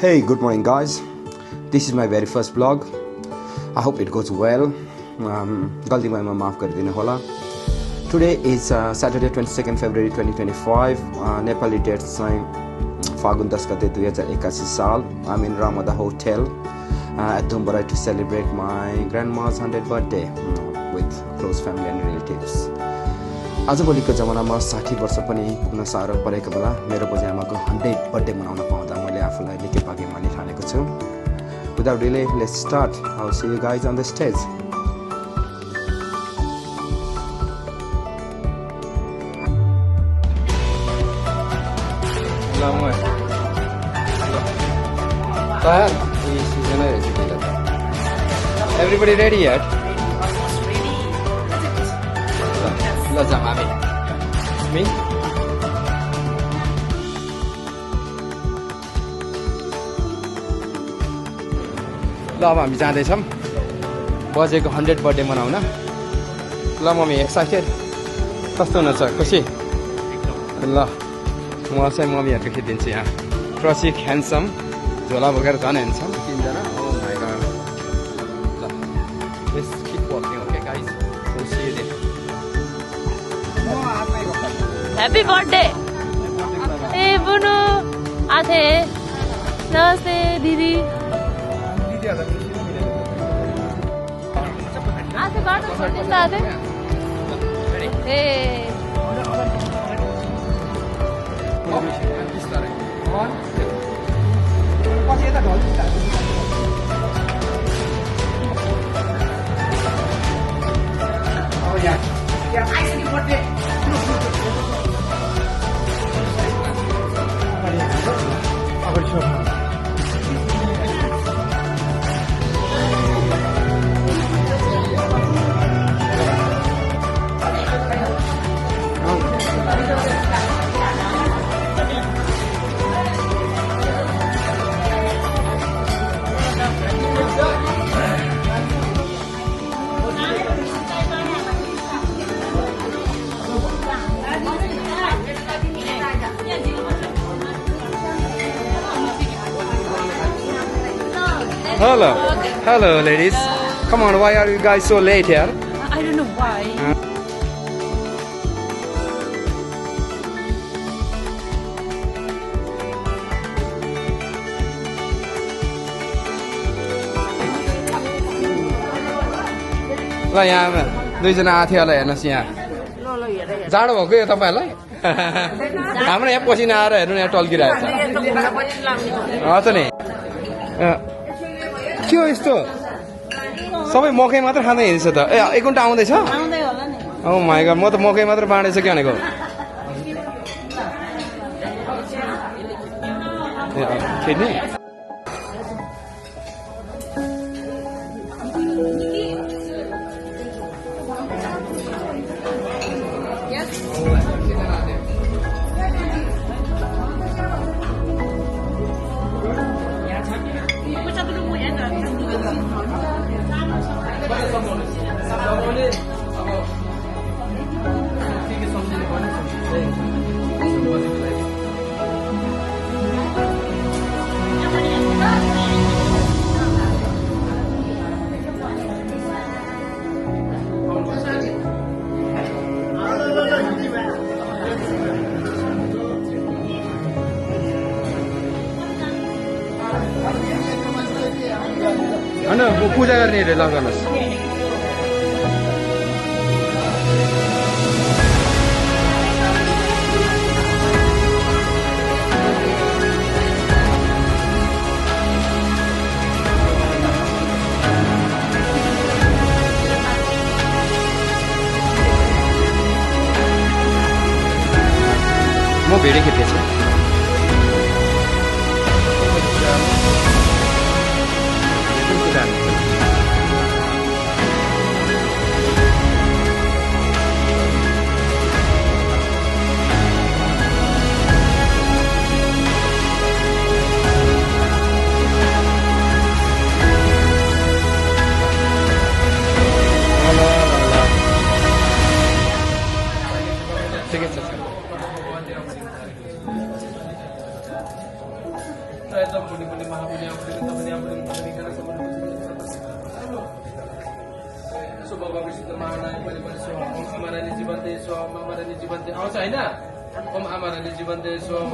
Hey, good morning, guys. This is my very first vlog. I hope it goes well. गल्ती भएमा माफ गरिदिनु होला. Today is Saturday 22nd February 2025. Nepali date चाहिँ फागुन 10 गते 2081 साल. I'm in Ramada Hotel at Dhumbarai to celebrate my grandma's 100th birthday with close family and relatives. आजभोलिको जमानामा 60 वर्ष पनि पुग्न साह्रो परेको बेला मेरो बोजू आमाको 100th बर्थडे मनाउन पाउँदा मैले आफूलाई निकै भाग्यमानी ठानेको छु. Without delay, let's start. I'll see you guys on the stage. Everybody ready yet? Let's go, mommy. Me? ल अब हामी जाँदैछौँ बजेको 100 बर्थडे मनाउन. ल मम्मी एक्साइटेड कस्तो हुनुहुन्छ खुसी? ल म चाहिँ मम्मीहरूको खिचिदिन्छु यहाँ. प्रसिक ह्यान्डसम झोला बोकेर झन् ह्यान्डसम तिनजना. Oh my God. ल let's keep walking. Okay guys, will see you there. Happy birthday. ए बुनु आथे. नमस्ते दिदी. आथे बाटो छोड्दै साथे. ए Hello ladies. Come on, why are you guys so late here? I don't know why. ल यहाँ दुईजना आएको थियो होला हेर्नुहोस् यहाँ. जाडो भएको यो तपाईँहरूलाई? हाम्रो यहाँ पसिना आएर हेर्नु यहाँ टल्किरहेको छ. त नि के हो यस्तो सबै मकै मात्र खाँदै हिँड्छ त. ए एक घन्टा आउँदैछ? ओ माई गॉड, म त मकै मात्र बाँडेछ के भनेको. खेल्ने होइन पूजा गर्ने ल गर्नुहोस्. म भिडियो खिच्दैछु. पुत्रायचं मुली मुली महामुली आपली शुभ भविष्य महानाय परिवार स्व ओम अमरानी जीवन दे स्व ओम अमरानी जीवन दे आउँछ हैन ओम अमरानी जीवन दे स्व ओम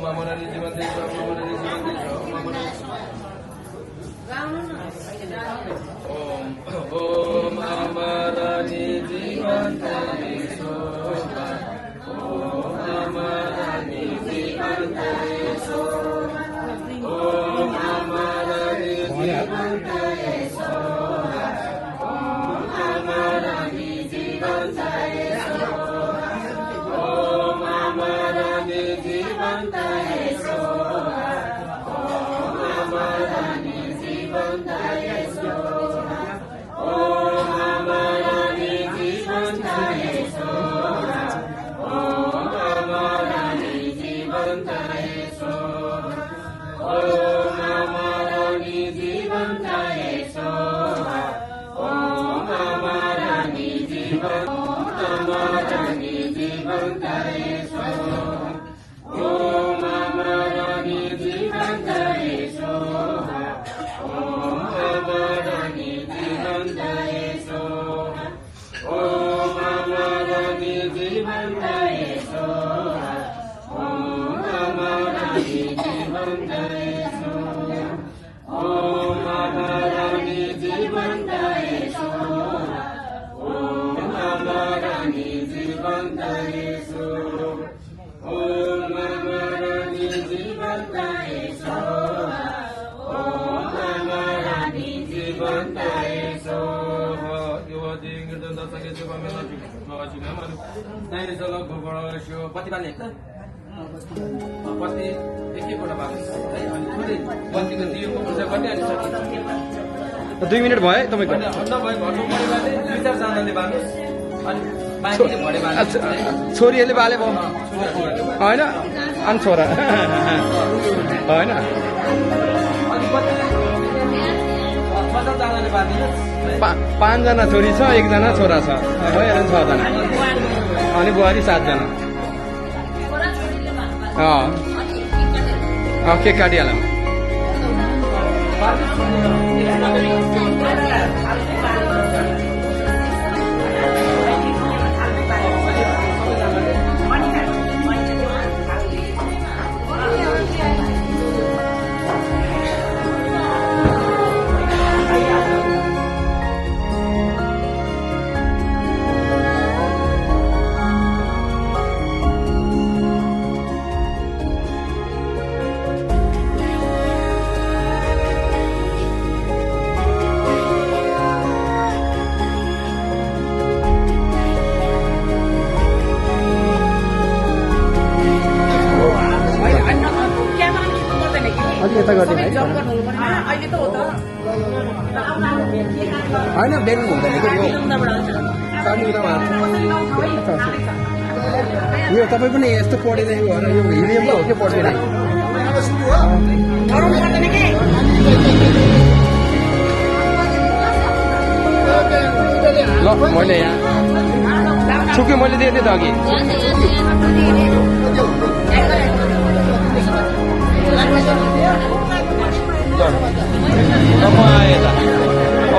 अमरानी जीवन दे स्व ओम अमरानी जीवन दे स्व ओम अमरानी ओम अमरानी जीवन दे स्व ओम अमरानी जीवन दे स्व ओम अमरानी जीवन दे पति बाल्ने पति एकैपल्ट बत्तीको दिएको पूजा गर्ने अनि सकिन्छ 2 मिनेट भयो तपाईको नभए घरको परिवारले 2-4 जनाले बाल्नुहोस् अनि बाँकीले भरे बाल्नुहोस् छोरीहरूले बाले भयो होइन अनि छोरा होइन अनि कति 6 जनाले बाल्दिनुहोस् 5 जना छोरी छ 1 जना छोरा छ भइहाल्यो 6 जना अनि बुहारी 7 जना केक काटिहालौँ यता गरिदिनु है होइन बेलुन हुँदैन कि यो तपाईँ पनि यस्तो पढिँदै यो हिलियम हो कि पढ्दैन ल मैले यहाँ छुके मैले दिएँ नि त अघि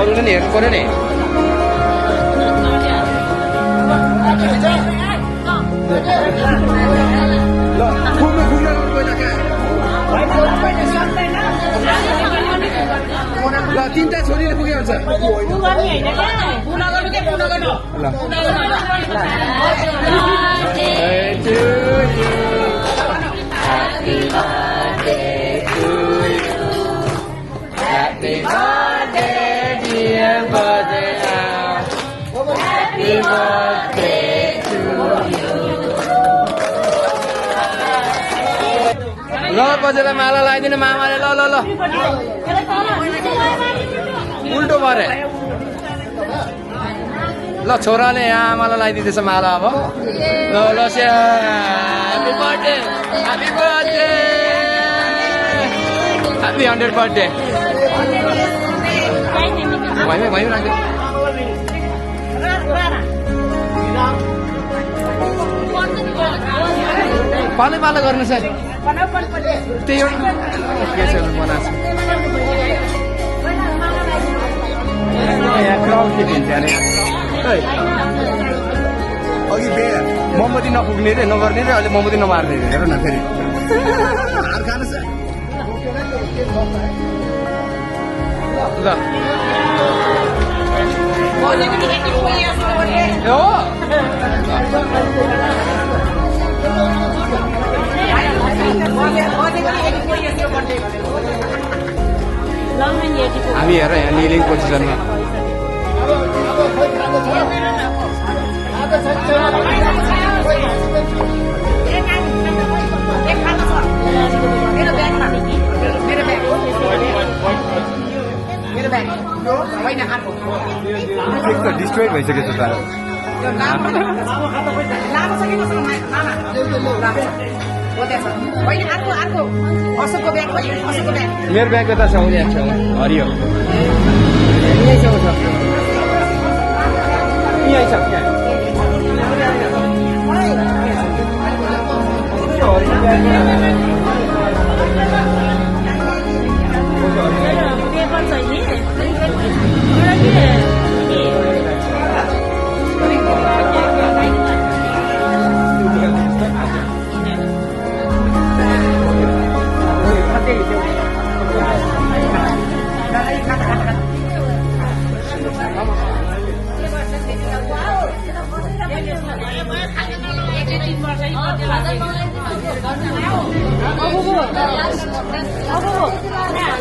अरूले नि हेर्नु पर्यो नि ल 3टा छोरीले पुग्यो हुन्छ Happy birthday, dear birthday, happy birthday to you. ल बजेर माला लगाइदिने मामाले ल ल ल उल्टो भरे ल छोराले यहाँ आमालाई लगाइदिँदैछ माला अब ल ल happy birthday happy birthday happy 100 birthday भइमै राख्दै पालै पालो गर्नुहोस् है त्यही एउटा के छ बनाएको यहाँ क्राउड के दिन्छ अरे अघि मोमबत्ती नपुग्ने रे नगर्ने रे अहिले मोमबत्ती नमार्ने रे हेर न फेरि हार खानुहोस् ल हामी हेर यहाँ निलिङ पोजिसनमा डिस्ट्रोय भइसकेको छ मेरो ब्याग त छ हरियो यहीँ छ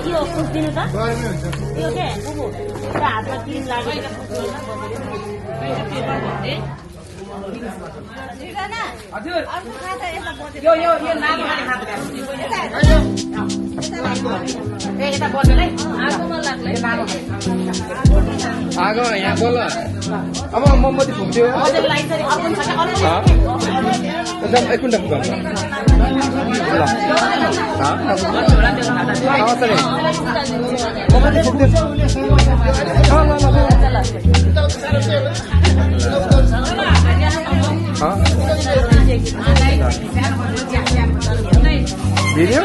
यो पुग्दिनु त यो के बुबु हातमा क्रिम लागेर आगो यहाँ बोल अब मोमबत्ती फुक्थ्यो एक मिनट फुकाउँछ मोमबत्ती फुक्दैछ भिडियो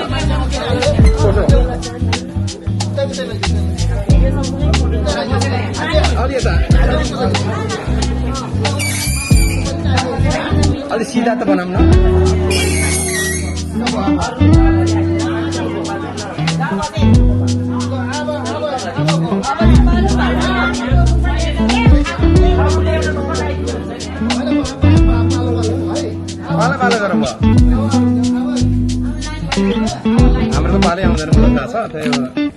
फोटो अलि सिधा त बनाऊँ न पालो पालो गरौँ भयो हाम्रो त पालै आउँदैन मलाई थाहा छ त्यही भएर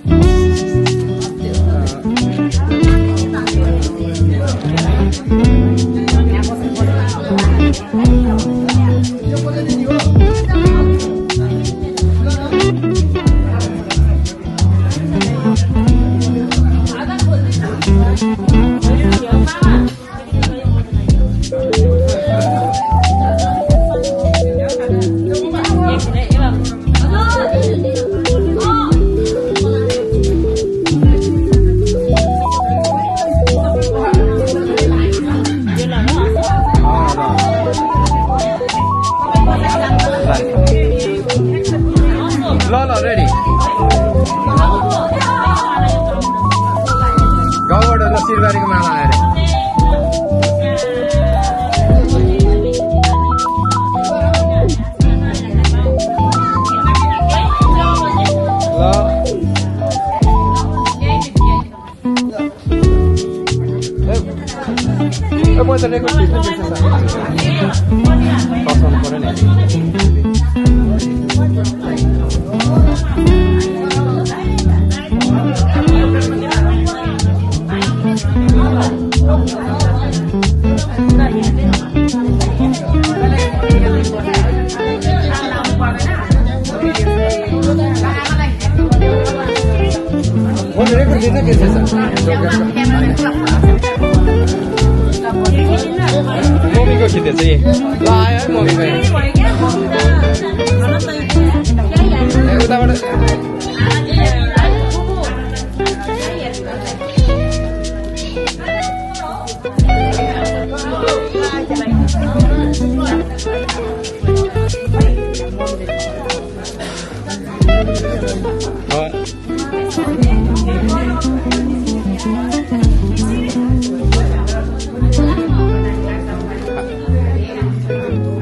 सिरबारीको माला आएर ल पैसा रेकर्ड बसाउनु पर्यो नि मम्मीको खिच्दै चाहिँ ल आयो है मम्मीको उताबाट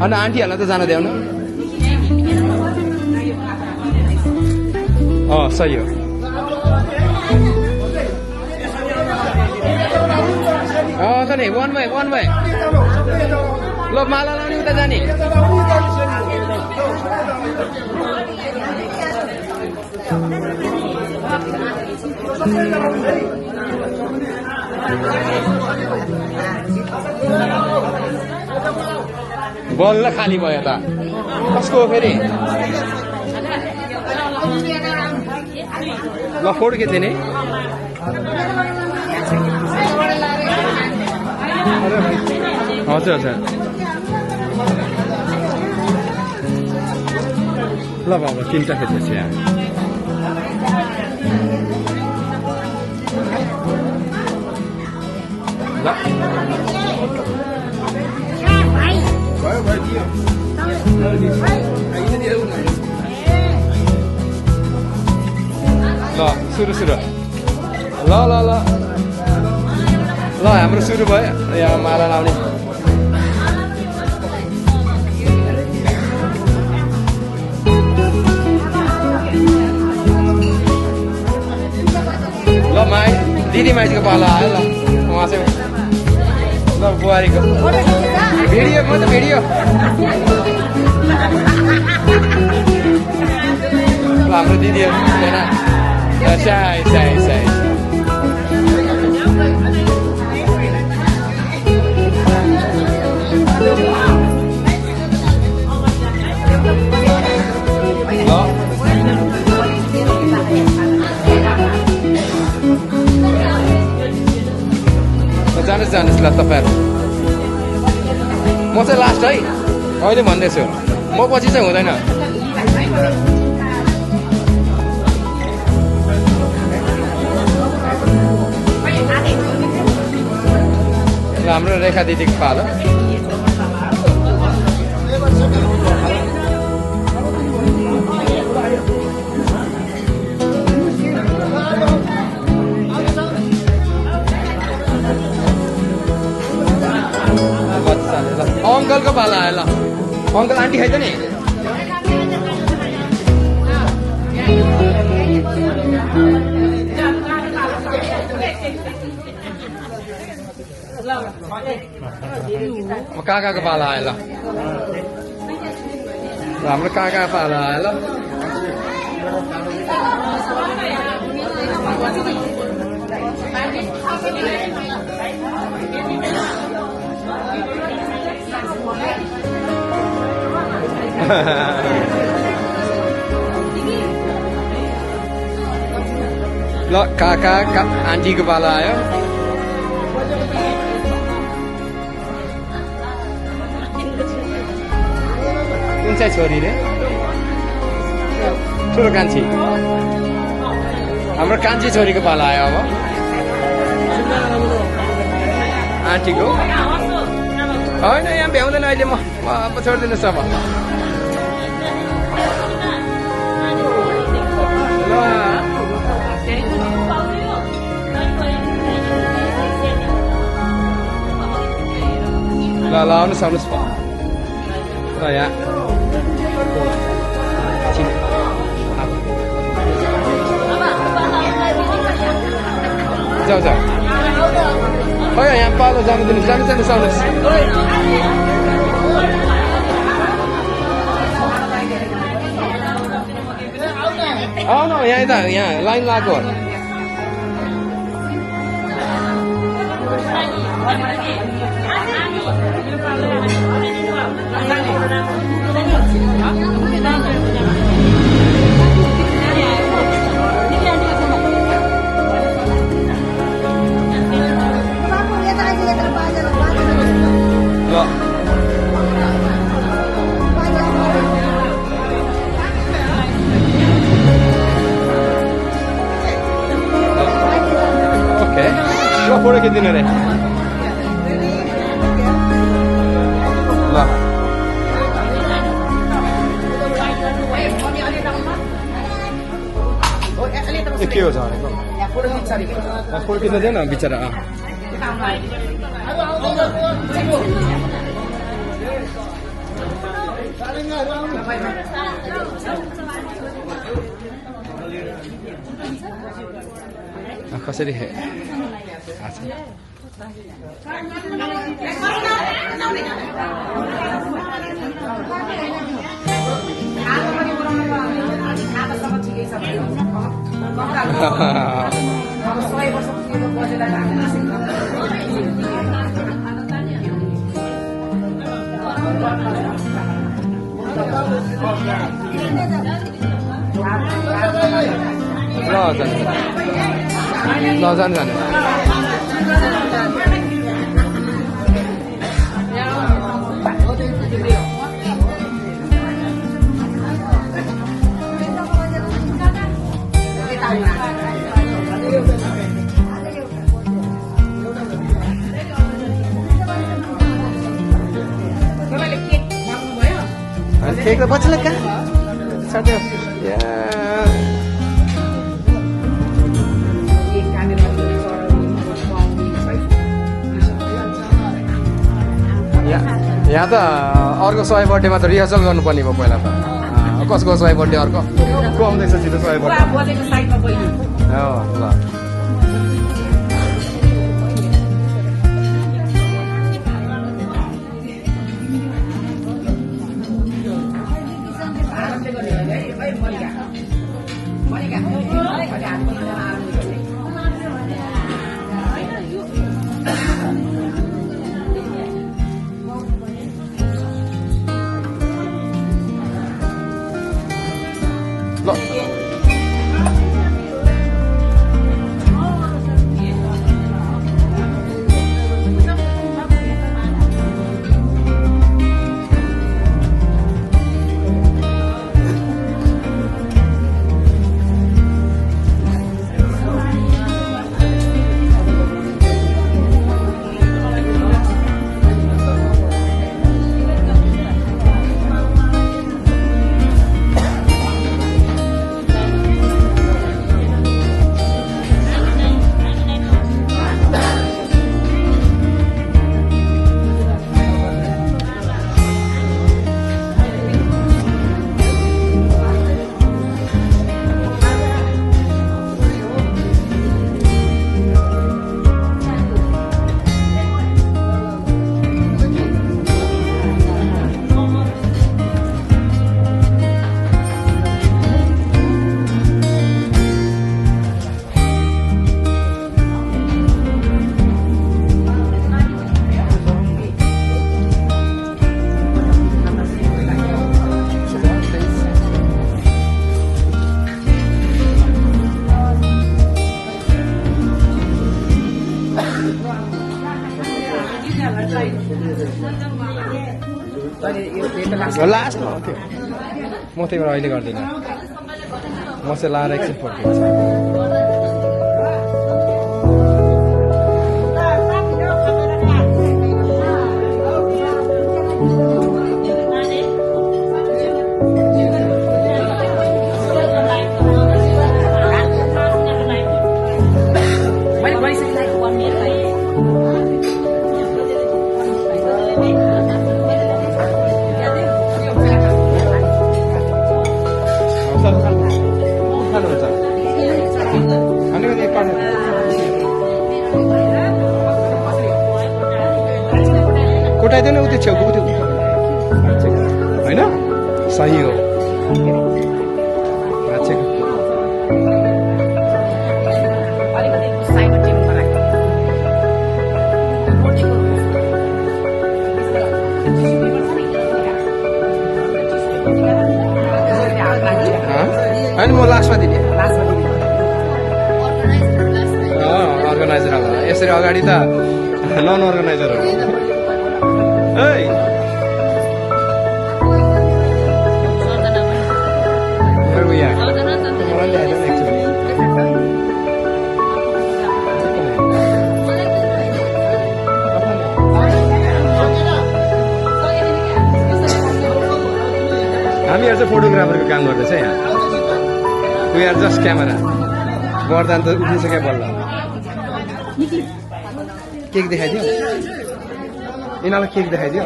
अनि आन्टीहरूलाई त जान देऊ न सही हो त नि वान बाई ल माला लाउने उता जाने बल्ल खाली भयो त कसको हो फेरि ल फोटो खिचिदिने हजुर ल बाबा 3टा खिचेपछि यहाँ ल सुरु ल हाम्रो सुरु भयो यहाँ माला लाउने ल माइ दिदी माइतीको पाला आयो ल उहाँ चाहिँ ल बुहारीको भिडियो म त भिडियो ल हाम्रो दिदीहरू छैन साई जानुहोस् ल तपाईँहरू म चाहिँ लास्ट है अहिले भन्दैछु म पछि चाहिँ हुँदैन ल हाम्रो रेखा दिदीको पालो अङ्कलको पाला आयो ल अङ्कल आन्टी खाइ त नि काकाको पाला आयो ल हाम्रो काकाको पाला आयो ल ल काका आन्टीको पाला आयो कुन चाहिँ छोरी रे ठुलो कान्छी हाम्रो कान्छी छोरीको पाला आयो अब आन्टीको होइन यहाँ भ्याउँदैन अहिले म अब छोडिदिनुहोस् अब ल आउनुहोस् ल यहाँ जाऊ यहाँ पालो जानु दिनुहोस् आउनुहोस् आउनु यहाँ लाइन लगाएको फोटो खिच्दिनु रे ल के हो फोटो खिच्न दिएन बिचरा कसरी जाने केक त बच्चाले कहाँ साथै यहाँ त अर्को 100 बर्थडेमा त रिहर्सल गर्नुपर्ने भयो पहिला त कसको 100 बर्थडे अर्को को आउँदैछ छिटो 100 बर्थडे ल लास्टमा हो त्यो म त्यही भएर अहिले गर्दिनँ म चाहिँ लाएर एकछिन फर्किन्छ कोटाइदिएन उति छेउको उति होइन सही हो होइन म लास्टमा दिने अर्गनाइजर अब यसरी अगाडि त नन अर्गनाइजरहरू हामीहरू चाहिँ फोटोग्राफरको काम गर्दैछ यहाँ वी आर जस्ट क्यामेरा वरदान त उठिसक्यो बल्ल केक देखाइदियो यिनीहरूलाई केक देखाइदियो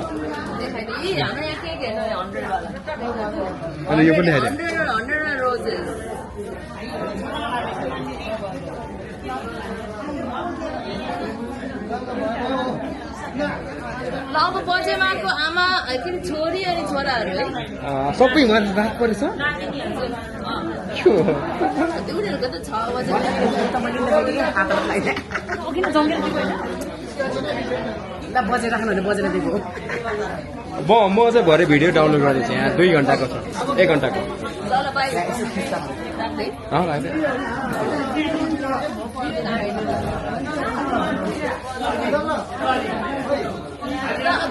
अनि यो पनि हेरे 100 roses. ल अब बजेमाको आमा के छोरी अनि छोराहरू है सबै उहाँ रात परेछ उनीहरूको त 6 बजे बजेर राख्नु भने बजेर दिएको म चाहिँ भरे भिडियो डाउनलोड गरेको छु यहाँ 2 घण्टाको छ 1 घण्टाको ल बाइ राख्दै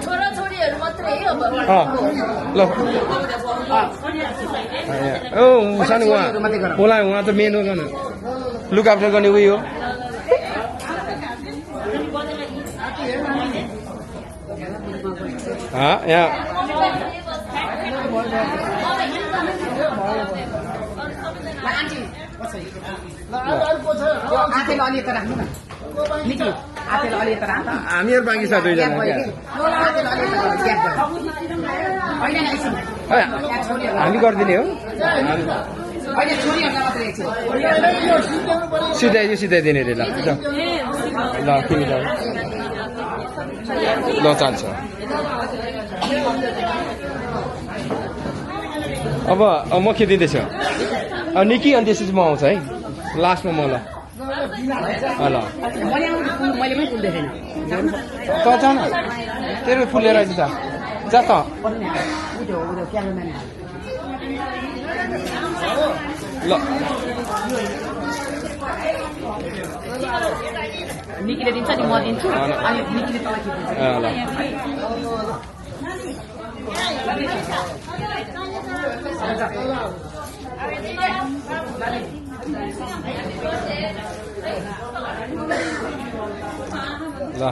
छोरा छोरीहरू मात्रै है अब ल सानो उहाँ त मेन हो लुक आफ्टर गर्ने उयो यहाँ हामीहरू बाँकी छ 2 जना हामी गरिदिने हो सिधाइदिने रे ल ल चाल्छ अब म खेदिँदैछु निकी अनि त्यसपछि म आउँछ है लास्टमा म ल त जा न तेरो फुलेर आइज जा त ल निकीले दिन्छ नि म दिन्छु अनि निकीले तल ल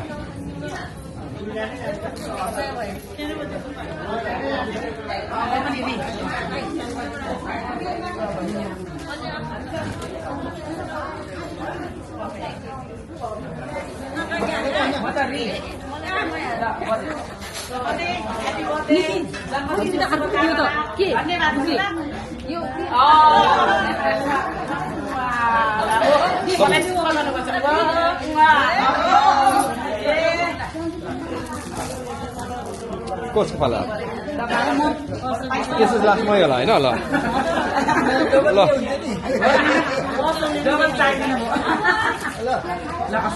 कसको पाला त्यसो लास्टमै होला होइन ल ल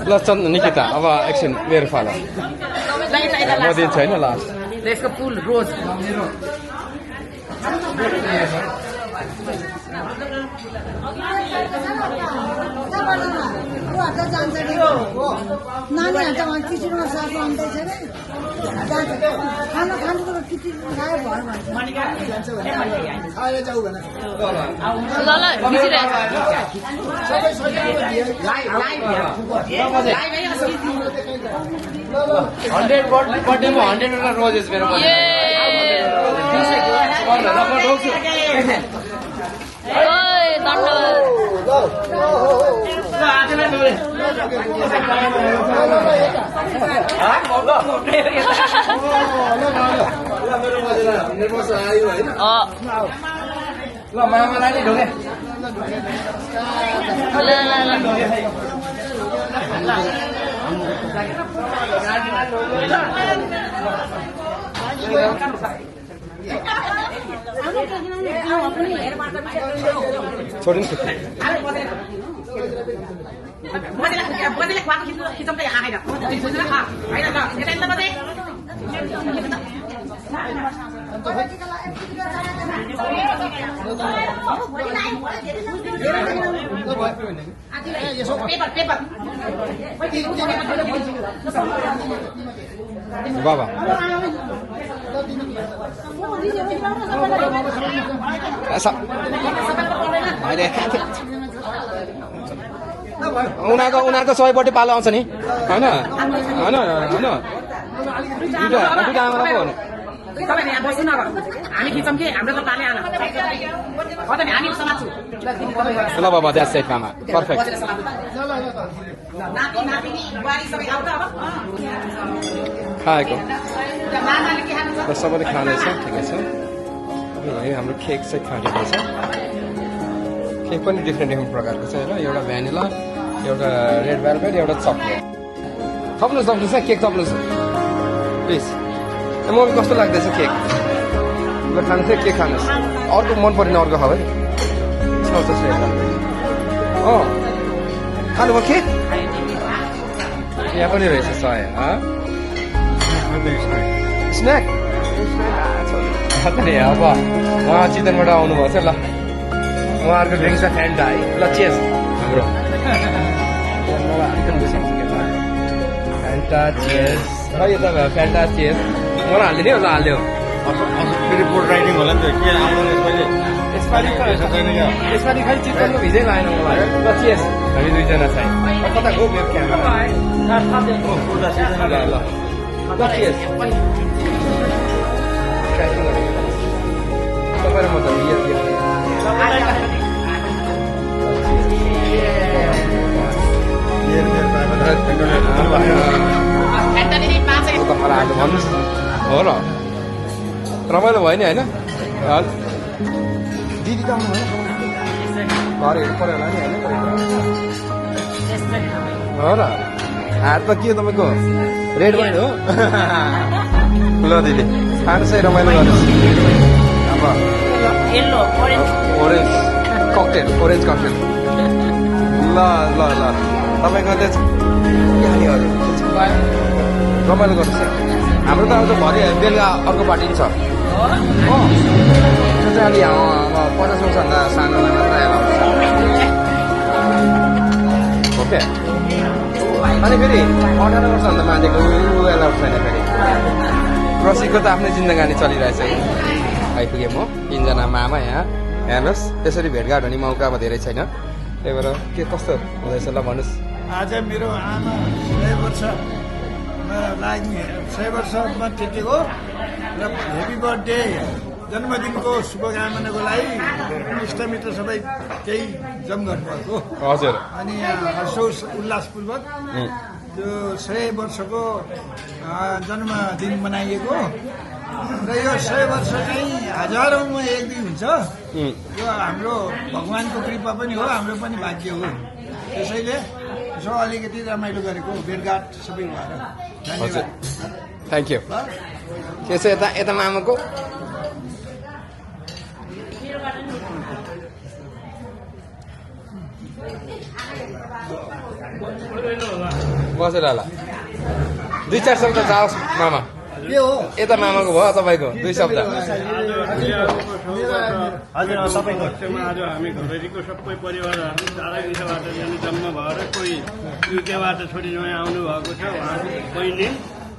ल निकिता अब एकछिन मेरो पाला म दिन्छु होइन लास्ट त्यसको फुल रोज नानीहरू त किचनमा साफ आउँदैछ अरे खाना खानुको किचन खायो भयो रोजेस मेरो ल मामालाई नै ढोके छोडिन् बाबा उनीहरूको सबैपट्टि पालो आउँछ नि होइन होइन होइन दुईटा आमालाई पो तपाईहरु यहाँ बस्नु न हामी खिचौँ कि हाम्रो त पाले आला अनि हामी समात्छु ल बाबा द्याट्स इट मामा पर्फेक्ट नाति नातिनी बुहारी सबै आउँछ अब खाएको मामाले के खान्छ सबैले खाँदैछ ठिकै छ हाम्रो केक चाहिँ खाँदैछ केक पनि डिफ्रेन्ट प्रकारको छ होइन एउटा भ्यानिला एउटा रेड भेलभेट एउटा चक्लेट थप्नुहोस् केक थप्नुहोस् प्लिज मम्मी कस्तो लाग्दैछ केक ल खानु थियो केक खानुहोस् अर्को मन परेन अर्को खाऊ है खानुभयो केक यहाँ पनि रहेछ सय स्न्याक अब उहाँ चितवनबाट आउनुभएको छ ल उहाँहरूको ड्रिङ्क छ फ्यान्टा है ल चेस हाम्रो फ्यान्टा चेस र यो त फ्यान्टा चेस मलाई हालिदिने होला हालिदियो रिपोर्ट राइटिङ होला नि त के आउँदैन यसपालि खालि चितवनको भिजै लाएन मलाई ल चेस हामी दुईजना चाहिँ कता गयो मेरो क्यामेरा ल चेस तपाईँ र म त भन्नुहोस् हो र रमाइलो भयो नि होइन दिदी त आउनु भएन घर हेर्नु पऱ्यो होला नि होइन हो र हात त के हो तपाईँको रेड वाइन हो ल दिदी खानु चाहिँ रमाइलो गर्नुहोस् अब ओरेन्ज ककटेल ल तपाईँको चाहिँ रमाइलो गर्नुहोस् हाम्रो त अब भरे बेलुका अर्को पार्टी पनि छ हो त्यो चाहिँ अलि 50 वर्षभन्दा सानोलाई मात्र ओके अनि फेरि 18 वर्षभन्दा माथिको एलाउड छैन फेरि रसिकको त आफ्नै जिन्दगानी चलिरहेछ आइपुगेँ म 3 जना मामा यहाँ हेर्नुहोस् त्यसरी भेटघाट हुने मौका अब धेरै छैन त्यही भएर के कस्तो हुँदैछ ल भन्नुहोस् आज मेरो आमा 100 वर्ष लाग्ने 100 वर्षमा टेकेको र हेप्पी बर्थडे जन्मदिनको शुभकामनाको लागि इष्टमित्र सबै केही जम गर्नुभएको हजुर अनि हर्षोल्लास उल्लासपूर्वक त्यो 100 वर्षको जन्मदिन मनाइएको र यो 100 वर्ष चाहिँ हजारौँमा एक दिन हुन्छ यो हाम्रो भगवानको कृपा पनि हो हाम्रो पनि भाग्य हो त्यसैले यसो अलिकति रमाइलो गरेको भेटघाट सबै भएर धन्यवाद थ्याङ्क यू के छ यता मामाको बसेर होला 2-4 शब्द जाओस् मामा के हो यता मामाको भयो तपाईँको 2 शब्द हजुर सबैको आज हामी घरेरीको सबै परिवारहरू टाढा दिशाबाट जाने जम्मा भएर कोही युकेबाट छोरी ज्वाइँ आउनु भएको छ उहाँको पहिले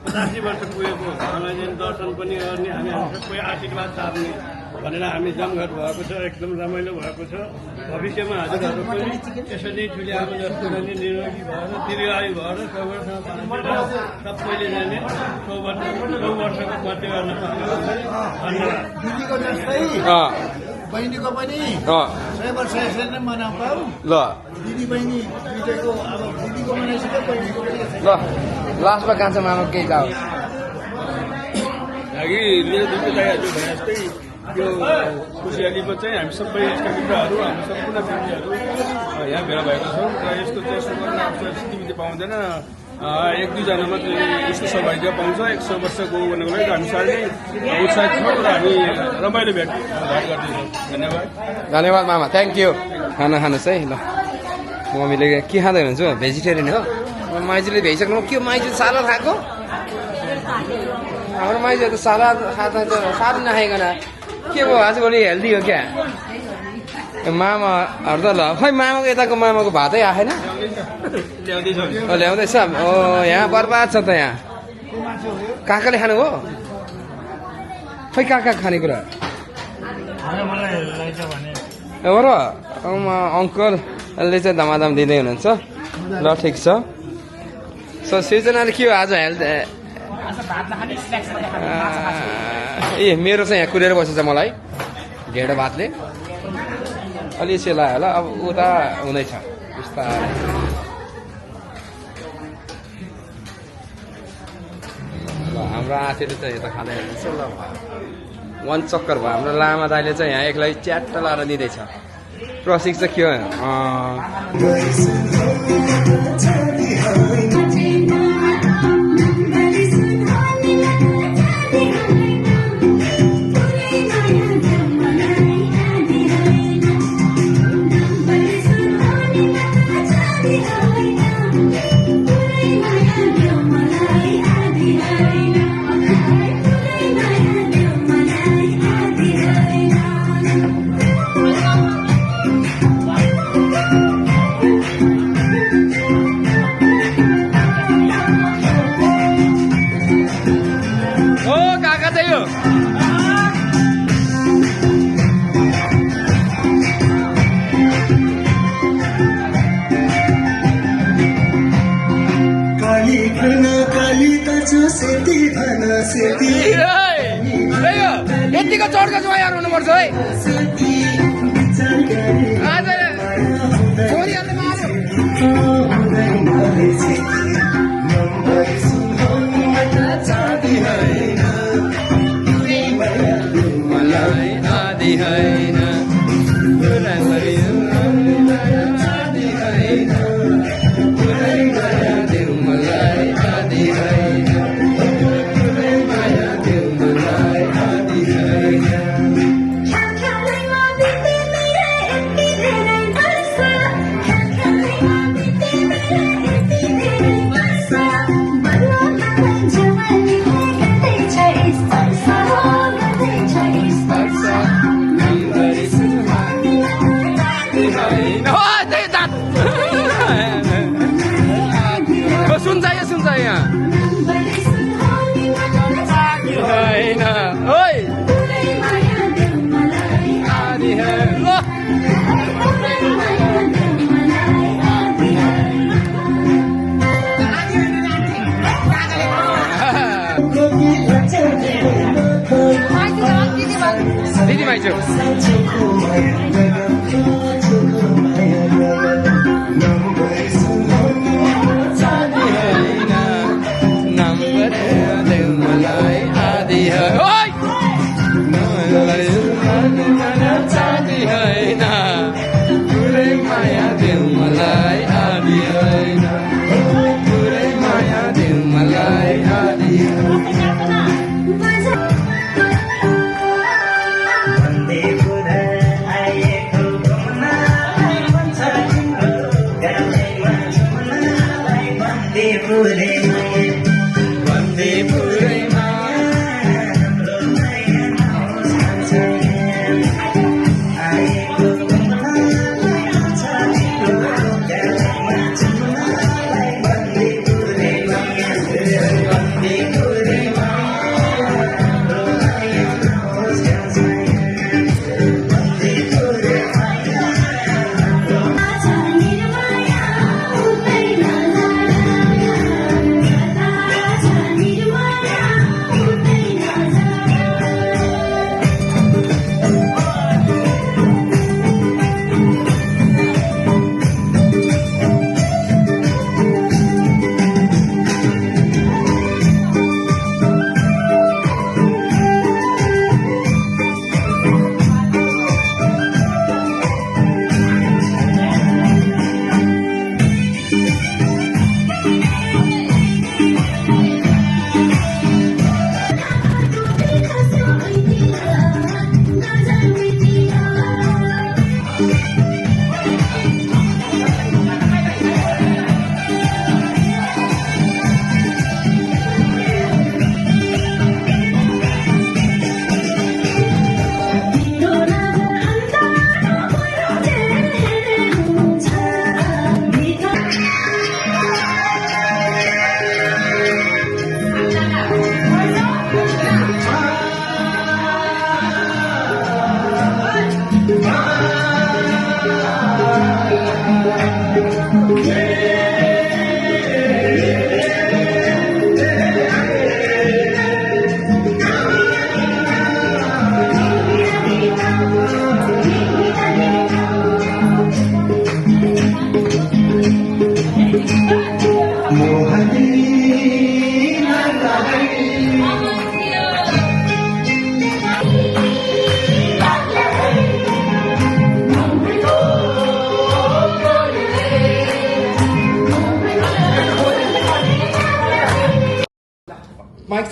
85 वर्ष पुगेको उहाँलाई दर्शन पनि गर्ने हामी सबै आशीर्वाद थाप्ने भनेर हामी जमघट भएको छ एकदम रमाइलो भएको छ भविष्यमा हजुरहरू पनि यसरी ठुली आमा जस्तो जाने निरोगी भएर दीर्घायु भएर सबैले जाने 100 वर्षको मध्य गर्न धन्यवाद दिदीको जस्तै बहिनीको पनि 100 वर्ष यसरी नै मनाऊ ल दिदी बहिनी दुईटैको अब दिदीको मनाइसक्यो बहिनीको ल लास्टमा कान्छ मामा केही जाओस् लागि मेरो दुईटै दाइहरू भने जस्तै यो खुसियालीमा चाहिँ हामी सबै इष्टमित्रहरू हामी सम्पूर्ण फ्यामिलीहरू यहाँ भेला भएको छौँ र यस्तो चाहिँ सुवर्ण अवसर स्थिति पाउँदैन 1-2 मात्रै यस्तो सौभाग्य पाउँछ 100 वर्ष गयो भनेको लागि हामी साह्रै उत्साहित छौँ र हामी रमाइलो भेटघाट गर्दैछौँ धन्यवाद मामा थ्याङ्क यू खाना खानुहोस् है ल मम्मीले के खाँदै हुनुहुन्छ भेजिटेरियन हो माइजूले भ्याइसक्नु के माइजू सालाद खाएको हाम्रो माइजू त सालाद खाँदा त साह्रै नखाइकन के भयो आजभोलि हेल्दी हो क्या मामाहरू त ल खै मामाको यताको मामाको भातै आएन ल्याउँदैछ यहाँ बर्बाद छ त यहाँ काकाले खानु हो खै काका खानेकुरा हो र अङ्कलले चाहिँ धमाधम दिँदै हुनुहुन्छ ल ठिक छ सो सृजनाले के हो आज हेल्थ ए मेरो चाहिँ यहाँ कुरेर बसेछ मलाई ढेँडो भातले अलि सेलायो होला अब उता हुँदैछ बिस्तारै ल हाम्रो आथीले चाहिँ यता खाँदै हुनुहुन्छ ल वान चक्कर भयो हाम्रो लामा दाइले चाहिँ यहाँ एक्लै च्याट्ट लाएर दिँदैछ प्रशिक्षक के यतिको चढको जुवाइहरू हुनुपर्छ है आज छोरीहरूले मार्यो मलाई आदि होइन दिदी भाइ छु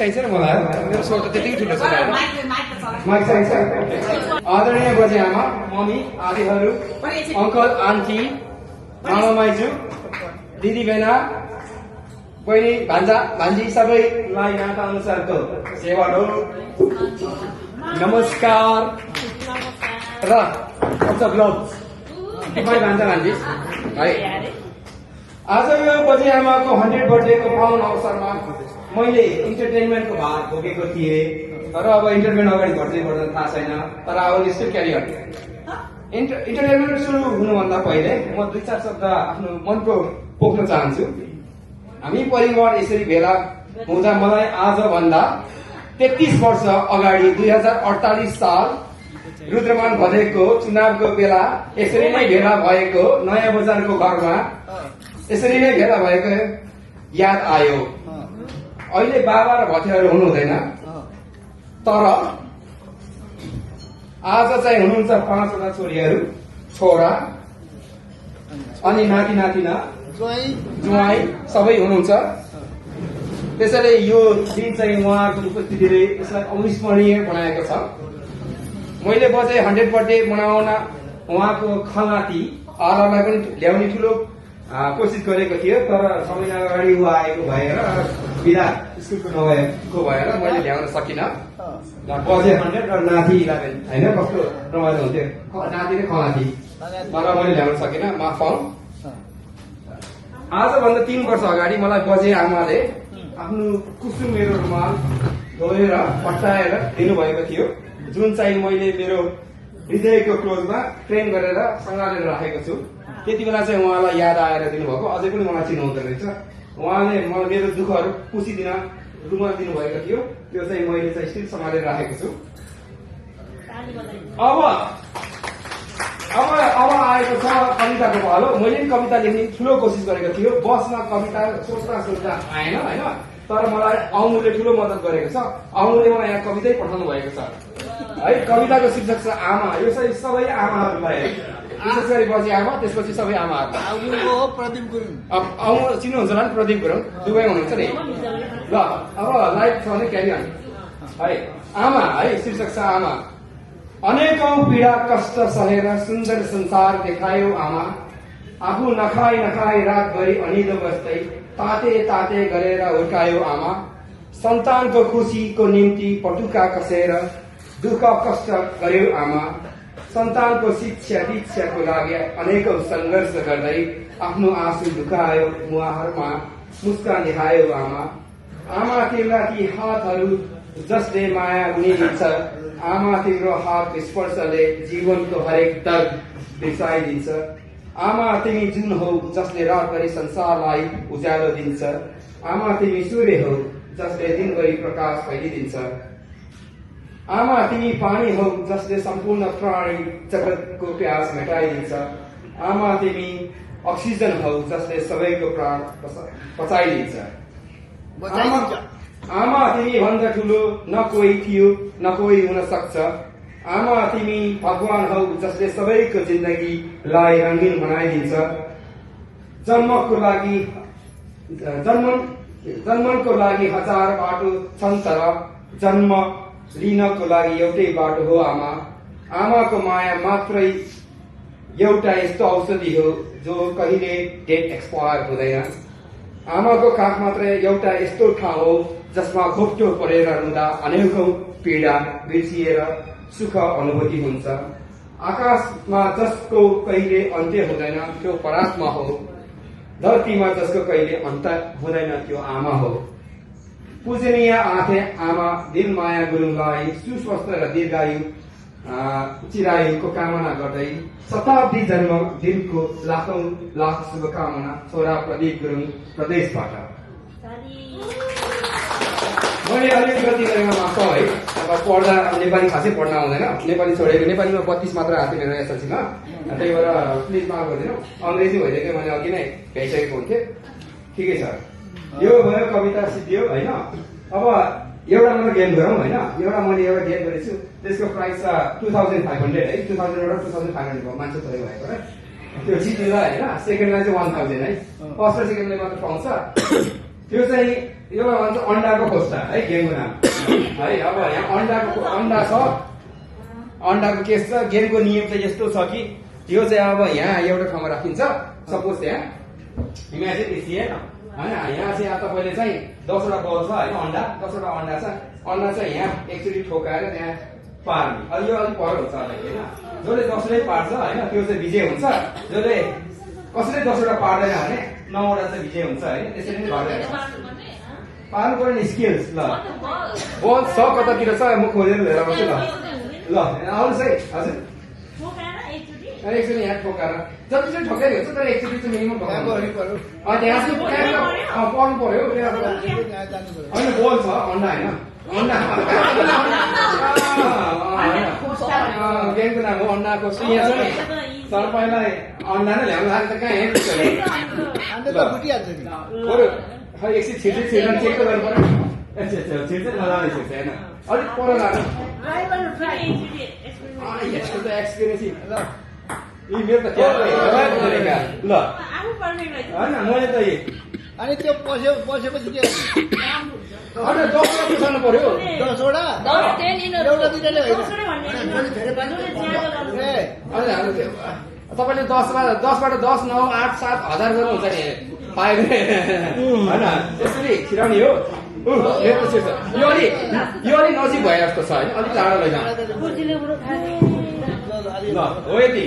चाहिन्छ नि मलाई मेरो स्वर त त्यतिकै ठुलो छ होइन माइक चाहिन्छ आदरणीय बजे आमा मम्मी आदीहरू अङ्कल आन्टी मामा माइजू दिदी बहिना बहिनी भान्जा भान्जी सबैलाई नाता अनुसारको सेवा हो नमस्कार र भान्जा भान्जी है आज यो बजे आमाको 100 बर्थडेको पावन अवसरमा मैले इन्टरटेनमेन्टको भार बोकेको थिएँ तर अब इन्टरटेनमेन्ट अगाडि घट्दै गर्दैन थाहा छैन तर अब स्टिल क्यारी अन इन्टरटेनमेन्ट सुरु हुनुभन्दा पहिले म 2-4 शब्द आफ्नो मनको पोख्न चाहन्छु हामी परिवार यसरी भेला हुँदा मलाई आजभन्दा 33 वर्ष अगाडि 2048 साल रुद्रमान भदेको चुनावको बेला यसरी नै भेला भएको नयाँ बजारको घरमा यसरी नै भेला भएको याद आयो अहिले बाबा र भतियाहरू हुनुहुँदैन तर आज चाहिँ हुनुहुन्छ 5 वटा छोरीहरू छोरा अनि नाति नातिना जुवाई सबै हुनुहुन्छ त्यसैले यो दिन चाहिँ उहाँको उपस्थितिले यसलाई अविस्मरणीय बनाएको छ मैले बजे 100 बर्थडे मनाउन उहाँको खलनाती आलालाई पनि ल्याउने ठुलो कोसिस गरेको थियो तर समय अगाडि ऊ आएको भएर बिदा स्कुलको नभएको भएर मैले ल्याउन सकिनँ बजे 100 र नाति 11 होइन कस्तो रमाइलो हुन्थ्यो नाति र खलनाती तर मैले ल्याउन सकिनँ माफ पाउँ आजभन्दा 3 वर्ष अगाडि मलाई बजे आमाले आफ्नो कुसुम मेरो रुमाल धोएर पट्टाएर दिनुभएको थियो जुन चाहिँ मैले मेरो हृदयको क्लोजमा ट्रेन गरेर सँगालेर राखेको छु त्यति बेला चाहिँ उहाँलाई याद आएर दिनुभएको अझै पनि मलाई चिन्नुहुँदो रहेछ उहाँले मलाई मेरो दुःखहरू पुसिदिन रुमाल दिनुभएको थियो त्यो चाहिँ मैले चाहिँ स्टिल सँगालेर राखेको छु अब आएको छ कविताको पालो मैले पनि कविता लेख्ने ठुलो कोसिस गरेको थियो बसमा कविता सोच्दा आएन होइन तर मलाई अमुले ठुलो मद्दत गरेको छ अमुले मलाई यहाँ कवितै पठाउनु भएको छ है कविताको शीर्षक छ आमा यो चाहिँ सबै आमाहरूलाई विशेष गरी बजे आमा त्यसपछि सबै आमाहरू प्रदीप गुरुङ अमु चिन्नुहुन्छ होला नि प्रदीप गुरुङ दुवै हुनुहुन्छ नि ल अब लाइभ छ भने क्यारी अन है आमा है शीर्षक छ आमा अनेकौं पीडा कष्ट सहेर सुन्दर संसार देखायो आमा आफू नखाई रातभरि अनिदो बस्दै ताते गरेर हुर्कायो आमा सन्तानको खुसीको निम्ति पटुका कसेर दुःख कष्ट गर्यो आमा सन्तानको शिक्षा दीक्षाको लागि अनेकौं संघर्ष गर्दै आफ्नो आँसु लुकायो मुहारमा मुस्कान देखायो आमा तिम्रा ती हातहरू जसले माया उनीलिन्छ आमा तिम्रो हात स्पर्शले जीवनको हरेक दर्द बिर्साइदिन्छ आमा तिमी जुन हौ जसले रातभरि संसारलाई उज्यालो दिन्छ आमा तिमी सूर्य हौ जसले दिनभरि प्रकाश फैलिदिन्छ आमा तिमी पानी हौ जसले सम्पूर्ण प्राणी जगतको प्यास मेटाइदिन्छ आमा तिमी अक्सिजन हौ जसले सबैको प्राण बचाइदिन्छ आमा तिमी भन्दा ठुलो न कोही थियो न कोही हुन सक्छ आमा तिमी भगवान हौ जसले सबैको जिन्दगीलाई रंगीन बनाइदिन्छ जन्मनको लागि हजार बाटो छन् तर जन्म लिनको लागि एउटै बाटो हो आमा आमाको माया मात्रै एउटा यस्तो औषधि हो जो कहिले डेट एक्सपायर हुँदैन आमाको काख मात्रै एउटा यस्तो ठाउँ हो जसमा घोप्टो परेर रुँदा अनेकौं पीडा बिर्सिएर सुख अनुभूति हुन्छ आकाशमा जसको कहिले अन्त्य हुँदैन त्यो परात्मा हो धरतीमा जसको कहिले अन्त हुँदैन त्यो आमा हो पूजनीय आमा दिलमाया गुरुङलाई सुस्वस्थ र दीर्घायु चिरायुको कामना गर्दै शताब्दी जन्म दिनको लाखौं लाख शुभकामना छोरा प्रदीप गुरुङ प्रदेशबाट मैले अलिक गल्ती गरेर माफ है अब पढ्दा नेपाली खासै पढ्न आउँदैन नेपाली छोडेको नेपालीमा 32 मात्र आएको मेरो एसएलसीमा त्यही भएर प्लिज माफ गरिदिनु अङ्ग्रेजी भइदिएकै मैले अघि नै भ्याइसकेको हुन्थेँ ठिकै छ यो भयो कविता सिद्धियो होइन अब एउटा मात्र गेम गरौँ होइन मैले एउटा गेम गरेको छु त्यसको प्राइस छ 2500 है 2000 र 2500 को मान्छे थोरै भएको है त्यो जितेर होइन सेकेन्डलाई चाहिँ 1000 है फर्स्ट र सेकेन्डले मात्र पाउँछ त्यो चाहिँ यो भन्छ अन्डाको खोस्टा है गेमको नाम है। अब यहाँ अन्डा छ, अन्डाको केस छ। गेमको नियम चाहिँ यस्तो छ कि यो चाहिँ अब यहाँ एउटा ठाउँमा राखिन्छ। सपोज यहाँ इमेजिन दिसिए होइन, यहाँ चाहिँ अब तपाईँले चाहिँ 10वटा बल छ होइन, अन्डा 10वटा अन्डा छ। अन्डा चाहिँ यहाँ एकचोटि ठोकाएर त्यहाँ पार्ने। अब यो अलिक पर हुन्छ होइन, जसले 10वटै पार्छ होइन त्यो चाहिँ विजय हुन्छ। जसले कसैले 10वटा पार्दैन भने 9वटा चाहिँ विजय हुन्छ होइन। त्यसरी नै गर्दै पार्नु पर्ने स्किल्स। ल बल छ कतातिर छ, म खोजेर लिएर आउँछु। ल आउनुहोस् है हजुर। एकचोटि यहाँ ठोकाएर जतिचोटि ठोकाइ हुन्छ तर एकचोटि चाहिँ मिनिमम ठोकाउनु पर्यो। त्यहाँ चाहिँ पर्नु पर्यो होइन। बल छ अन्डा होइन, अन्डा गेमको नाम हो अन्डाको। यहाँ छ नि तर पहिला अन्डा नै ल्याउनु लाग्छ कहाँ हेर्नु खै एकछिन छिर्छ चेक त गर्नु पर्यो। छिर्छ नजाने छिर्छ होइन, अलिक पर लाग्छ। यसको त एक्सपिरियन्स यी मेरो त क्या ल होइन मैले त अनि त्यो पसेपछि के होइन 10वटा पुसाउनु पर्यो। 10वटा एउटा दुइटाले होइन। तपाईँले 10बाट 10, 9, 8, 7 हजार गर्नुहुन्छ नि 5 होइन, यसरी छिराउने हो। यो अलिक नजिक भए जस्तो छ होइन, अलिक टाढा लैजाउँ। ल हो यति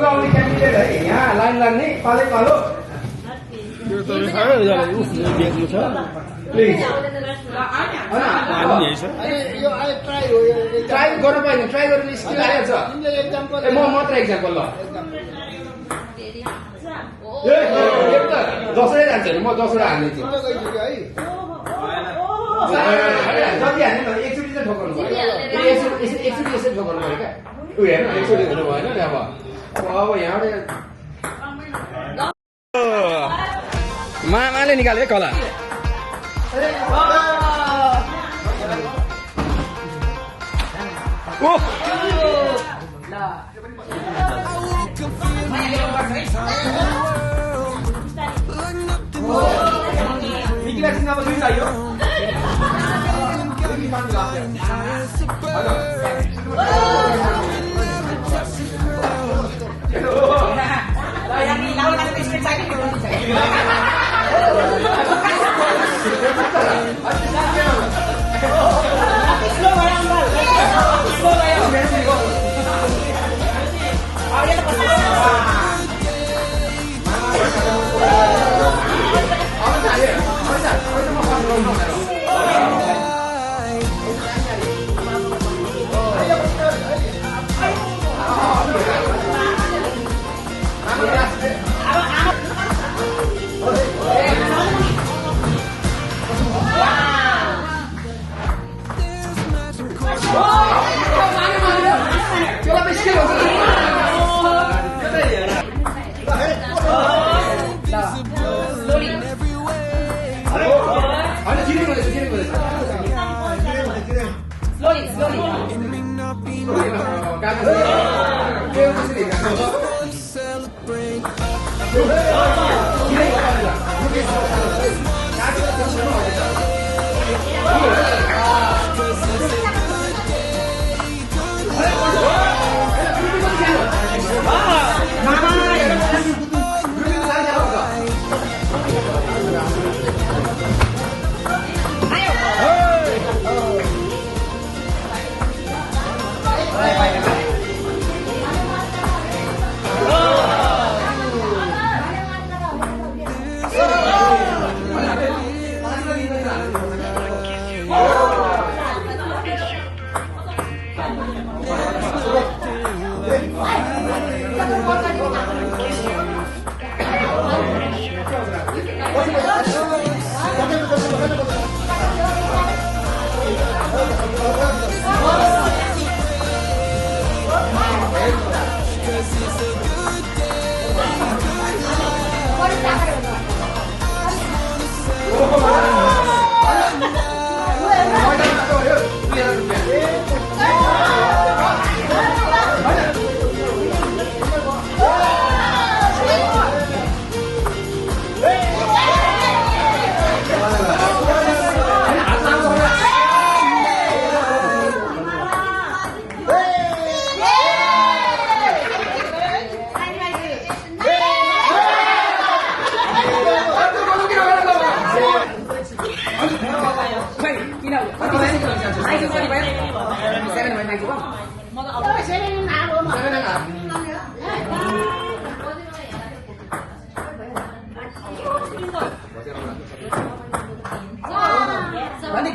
आउने क्यान्डिडेट है यहाँ लाइन लाग्ने पालै पालो प्लिज ट्राई गर्नु पाएन। ट्राई गरेर स्किल आइहाल्छ। म मात्र एक्जाम्पल। ल 10वटै जान्छ नि, म 10वटा हाल्दैछु। जति हाल्ने एकचोटि चाहिँ ठोकाउनु पर्यो। एकचोटि यसरी ठोकाउनु पर्यो क्या। उयो हेर्नु एकचोटि हुनु भएन नि। अब यहाँबाट मामाले निकाल्यो कला। एकछिन अब दुई चाहियो।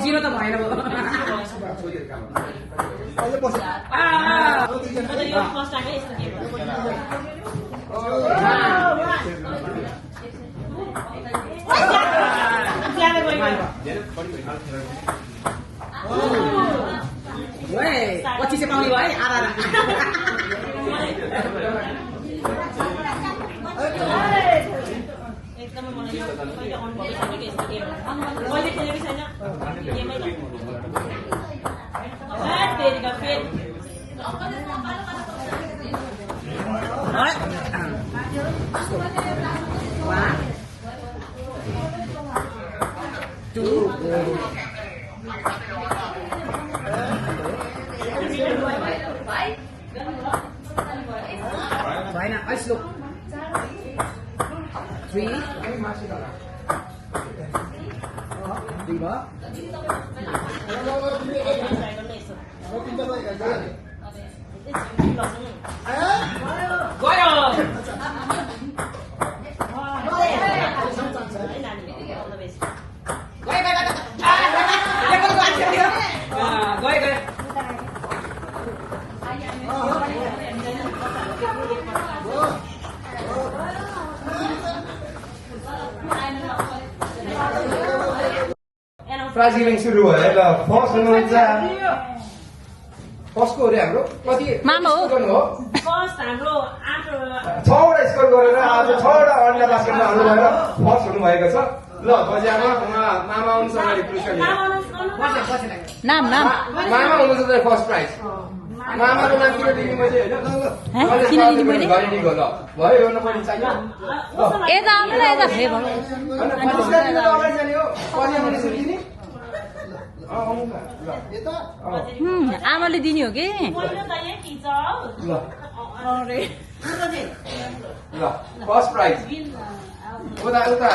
जिरो त भएन फर्स्ट टाइम यस्तो के ज्यादा गयो 25 पाउने भयो आरा एकदमै मलाई कहिले अन भइसक्यो यस्तो गेम कहिले खेलेको छैन गेमै फेरिका फेरि भएन ऐसो 3 प्राइज गिभिङ सुरु भयो ल फर्स्ट हुनुहुन्छ फर्स्टको अरे हाम्रो कति मामा हो गर्नु हो फर्स्ट हाम्रो 8 6वटा स्कोर गरेर आज 6वटा अन्डा बास्केटमा हाल्नु भएर फर्स्ट हुनुभएको छ ल बजारमा मामा आउनुहुन्छ अगाडि पुरस्कार लिएर नाम नाम मामा हुनुहुन्छ फर्स्ट प्राइज मामाको नाम किन दिने मैले होइन किन दिने मैले गरिदिएको ल भयो एउटा पनि चाहियो यता आउनु न यता हे भगवान पुरस्कार लिएर अगाडि जाने हो कति आउने छ दिने आमाले दिने हो कि पहिलो त यहाँ टिचर ल ल फर्स्ट प्राइज उता उता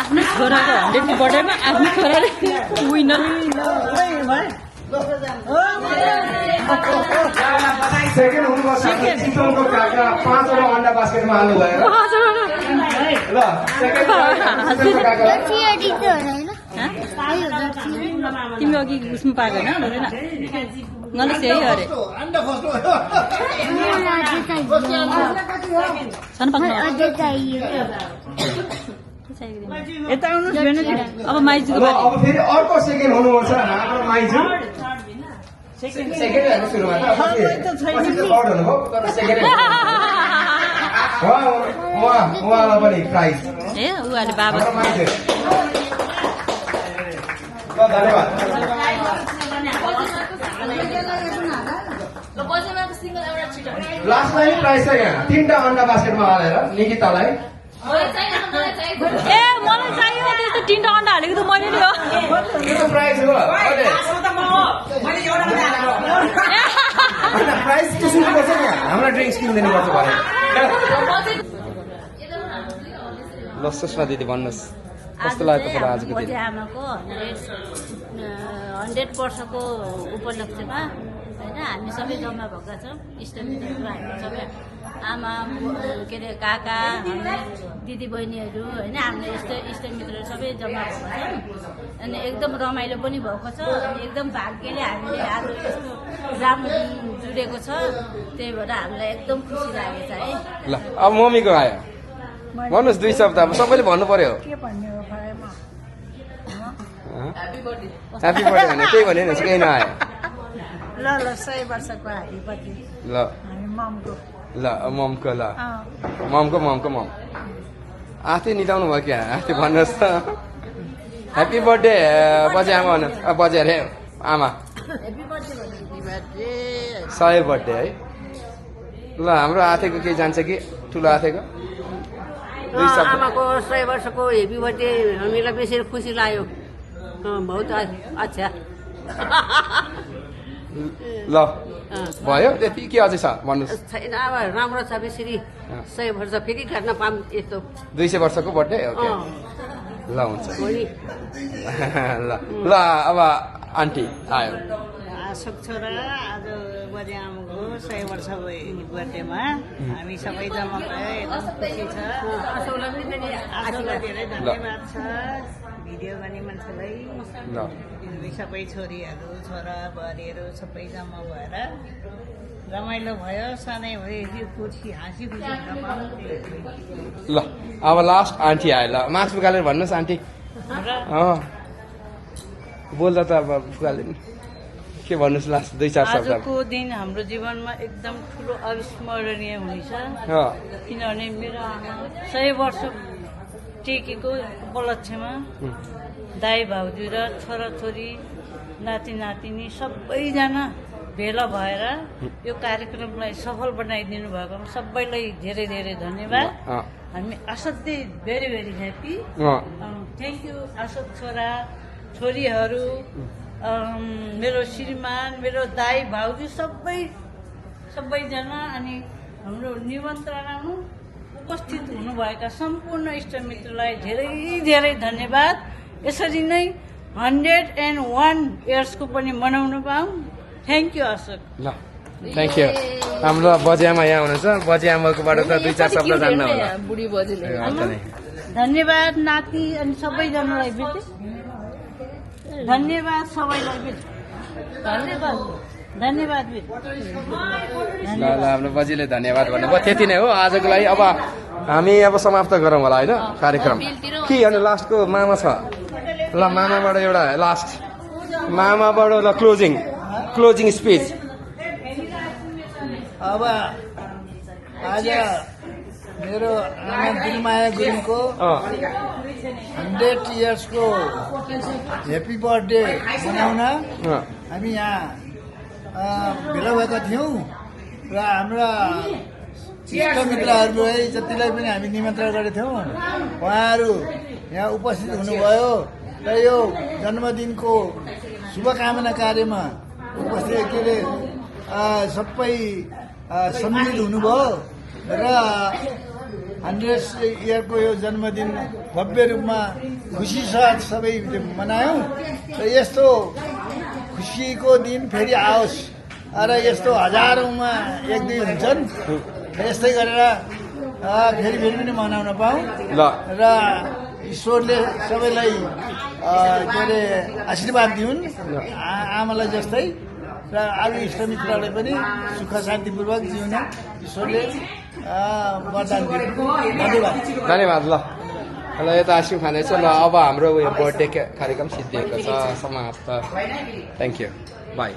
आफ्नो छोराको 100को बर्थडेमा आफ्नो छोराले विनर सेकेन्ड हुनुभयो चितवनको काका 5वटा अन्डा बास्केटमा हाल्नु भयो ल सेकेन्ड तिमी अघि उसमा पाएको होइन नले त्यही अरे अब माइजूको अब फेरि अर्को सेकेन्ड हुनुपर्छ हाम्रो माइजू सेकेन्ड सुरुमा थर्ड हुनुभयो तर सेकेन्ड उहाँलाई पनि प्राइज ए उहाँले बाबा हाम्रो माइजू ल धन्यवाद लास्टमा नि प्राइज छ यहाँ 3टा अन्डा बास्केटमा हालेर निकितालाई ए मलाई चाहियो त्यस्तो 3टा अन्डा हालेको त मैले नि हो यो प्राइज हो प्राइज किसिमको छ नि हामीलाई ड्रिङ्क्स किनिदिनु पर्छ भने ल सुषमा दिदी भन्नुहोस् कस्तो लाग्यो तपाईँलाई आजको दिन आमाको 100 वर्षको उपलक्ष्यमा होइन हामी सबै जम्मा भएका छौँ इष्टमित्रहरू हामी सबै आमा के अरे काका दिदी बहिनीहरू होइन हाम्रो इष्टमित्रहरू सबै जम्मा भएका छौँ अनि एकदम रमाइलो पनि भएको छ अनि एकदम भाग्यले हामीले आज यस्तो राम्रो जुडेको छ त्यही भएर हामीलाई एकदम खुसी लागेको छ है ल अब मम्मीको आयो भन्नुहोस् 2 शब्द अब सबैले भन्नु पर्यो ह्यापी बर्थडे भने केही भने केही नआयो ल 100 वर्षको हारीपट्टि ल ममको ल ममको ल ममको मम आथे निदाउनु भयो क्या आथे भन्नुहोस् त ह्याप्पी बर्थडे बजे आमा भन्नु बजे अरे आमा 100 बर्थडे है ल हाम्रो आथेको केही जान्छ कि ठुलो आथेको आमाको 100 वर्षको हेप्पी बर्थडे हामीलाई बेसी खुसी लाग्यो बहुत अच्छा ल भयो त्यति के अझै छ भन्नुहोस् छैन अब राम्रो छ बेसरी 100 वर्ष फेरि गर्न पाऊँ यस्तो 200 वर्षको बर्थडे हो ल हुन्छ भोलि ल ल अब आन्टी आयो अशोक छोरा आज बजे आमाको 100 वर्ष बर्थडेमा हामी सबै जम्मा भयो एकदम खुसी छ आशोलाई धेरै धन्यवाद छ भिडियो गर्ने मान्छेलाई सबै छोरीहरू छोरा बुहारीहरू सबै जम्मा भएर रमाइलो भयो सानै भयो खुसी हाँसी खुसी हुन पाऊँ ल अब लास्ट आन्टी आयो ल मास्क फुकालेर भन्नुहोस् आन्टी बोल्दा त अब फुकाले के भन्नुहोस् लास्ट 2-4 शब्द आजको दिन हाम्रो जीवनमा एकदम ठुलो अविस्मरणीय हुनेछ किनभने मेरो आमा 100 वर्ष टेकेको उपलक्ष्यमा दाइ भाउजू र छोराछोरी नाति नातिनी सबैजना भेला भएर यो कार्यक्रमलाई सफल बनाइदिनु भएकोमा सबैलाई धेरै धेरै धन्यवाद हामी असाध्यै very very happy thank you Ashok छोरा छोरीहरू मेरो श्रीमान मेरो दाइ भाउजू सबैजना अनि हाम्रो निमन्त्रणामा उपस्थित हुनुभएका सम्पूर्ण इष्टमित्रलाई धेरै धेरै धन्यवाद यसरी नै 101 इयर्सको पनि मनाउन पाऊँ थ्याङ्क यू अशोक ल थ्याङ्क यू हाम्रो बजियामा यहाँ हुनुहुन्छ बजियामाकोबाट त 2-4 शब्द जान्न होला बुढी बजिले धन्यवाद नाति अनि सबैजनालाई बिर्ते धन्यवाद सबैलाई बिर्ते धन्यवाद ल ल हाम्रो बजीले धन्यवाद भन्नुभयो त्यति नै हो आजको लागि अब हामी अब समाप्त गरौँ होला होइन कार्यक्रम के अनि लास्टको मामा छ ल मामाबाट एउटा लास्ट मामाबाट ल क्लोजिङ स्पिच अब आज मेरो आमा दिलमाया गुरुङको 100 इयर्सको ह्याप्पी बर्थडे मनाउन हामी यहाँ भेला भएका थियौँ र हाम्रा इष्टमित्रहरूलाई जतिलाई पनि हामी निमन्त्रण गरेका थियौँ उहाँहरू यहाँ उपस्थित हुनुभयो र यो जन्मदिनको शुभकामना कार्यमा उपस्थित के अरे सबै सम्मिलित हुनुभयो र 100 इयरको यो जन्मदिन भव्य रूपमा खुसी साथ सबै मनायौँ र यस्तो खुसीको दिन फेरि आओस् र यस्तो हजारौँमा 1-2 हुन्छन् यस्तै गरेर फेरि पनि मनाउन पाऊँ र ईश्वरले सबैलाई के अरे आशीर्वाद दिउन् आमालाई जस्तै र अरू इष्टमित्रहरूलाई पनि सुख शान्तिपूर्वक जिउन ईश्वरले वरदान दिउन् धन्यवाद ल यता आइसक्रिम खाँदैछ ल अब हाम्रो उयो बर्थडे कार्यक्रम सिद्धिएको छ समाप्त थ्याङ्क यू बाई